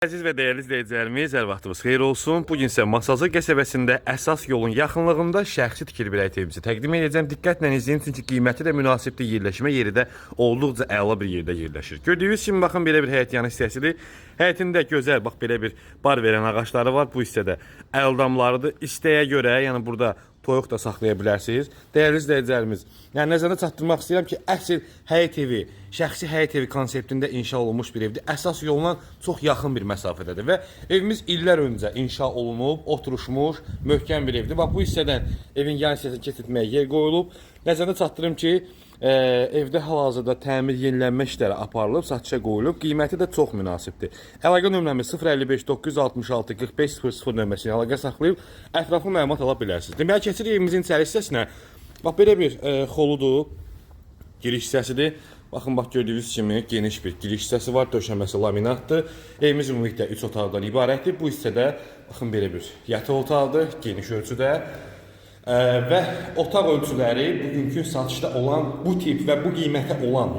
Əziz və dəyərli izləyicilərimiz, hər vaxtınız xeyir olsun. Bugün isə Masazır qəsəbəsində əsas yolun yaxınlığında şəxsi tikili bir evimizi təqdim edəcəm. Diqqətlə izləyin, çünki qiyməti də münasibdir, yerləşmə yeri də olduqca əla bir yerdə yerləşir. Gördüyünüz kimi, baxın, belə bir həyət yanı hissəsidir. Həyətində gözəl, bax, belə bir bar verən ağaçları var. Bu hissədə əldamlarıdır. İstəyə görə, yəni burada toyuq da saxlaya bilərsiniz. Dəyərli izləyicilərimiz, yəni nəzərdə çatdırmaq istəyirəm ki, əsl həyət evi, şəxsi həyət evi konseptində inşa olunmuş bir evdir. Əsas yoldan çox yaxın bir məsafədədir və evimiz illər öncə inşa olunub, oturuşmuş, möhkəm bir evdir. Bax, bu hissədən evin yan hissəsini keçirtməyə yer qoyulub. Nəzərdə çatdırım ki, evdə hal-hazırda təmir, yenilənmə işləri aparılıb, satışa qoyulub. Qiyməti də çox münasibdir. Əlaqə nömrəmiz 055 966 45 00 nömrəsini əlaqə saxlayıb ətraflı məlumat ala bilərsiniz. Deməli, keçirik evimizin içəri hissəsinə. Bax, belə bir xoludur, giriş hissəsidir. Baxın, bax, gördüyünüz kimi geniş bir giriş hissəsi var, döşəməsi laminatdır. Evimiz ümumilikdə 3 otaqdan ibarətdir. Bu hissədə, baxın, belə bir yataq otaqdır, geniş ölçüdə. Və otaq ölçüləri bugünkü satışda olan bu tip və bu qiymətə olan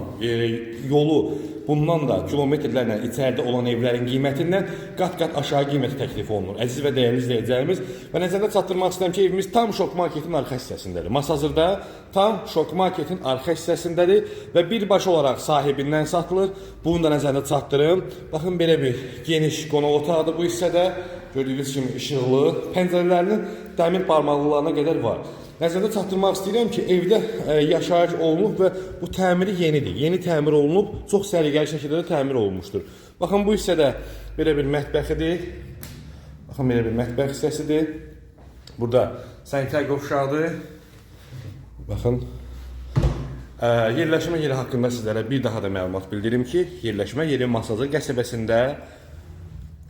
yolu bundan da kilometrlərlə içəridə olan evlərin qiymətindən qat-qat aşağı qiymətə təklif olunur. Əziz və dəyərli izləyicilərimiz, və nəzərdə çatdırmaq istəyirəm ki, evimiz tam Şok Marketin arxa hissəsindədir. Masazırda tam Şok Marketin arxa hissəsindədir və birbaşa olaraq sahibindən satılır. Bunu da nəzərdə çatdırım. Baxın, belə bir geniş qonaq otağıdır bu hissədə. Gördüyünüz kimi işıqlı, pəncərələrinin dəmir barmaqlılarına qədər var. Nəzərdə çatdırmaq istəyirəm ki, evdə yaşayış olunub və bu təmiri yenidir. Yeni təmir olunub, çox səliqəli şəkildə də təmir olunmuşdur. Baxın, bu hissədə belə bir mətbəxidir. Baxın, belə bir mətbəx hissəsidir. Burada sanitar qovşağı. Baxın. Yerləşmə yeri haqqında sizlərə bir daha da məlumat bildirim ki, yerləşmə yeri Masazır qəsəbəsində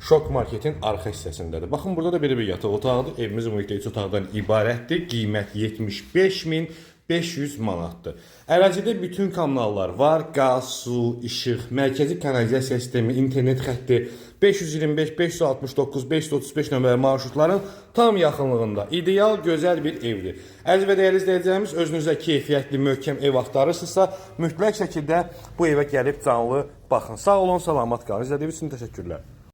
Şok Marketin arxa hissəsindədir. Baxın, burada da belə bir yataq otağıdır. Evimiz ümumilikdə 3 otaqdan ibarətdir. Qiymət 75.500 manatdır. Ərazidə bütün kanallar var. Qaz, su, işıq, mərkəzi kanalizasiya sistemi, internet xətti, 525, 569, 535 nömrəli marşrutların tam yaxınlığında ideal, gözəl bir evdir. Əziz və dəyərli izləyicilərimiz, özünüzə keyfiyyətli, möhkəm ev axtarırsınızsa, mütləq şəkildə bu evə gəlib canlı baxın. Sağ olun, salamat qalın. İzlədiyiniz üçün təşəkkürlər.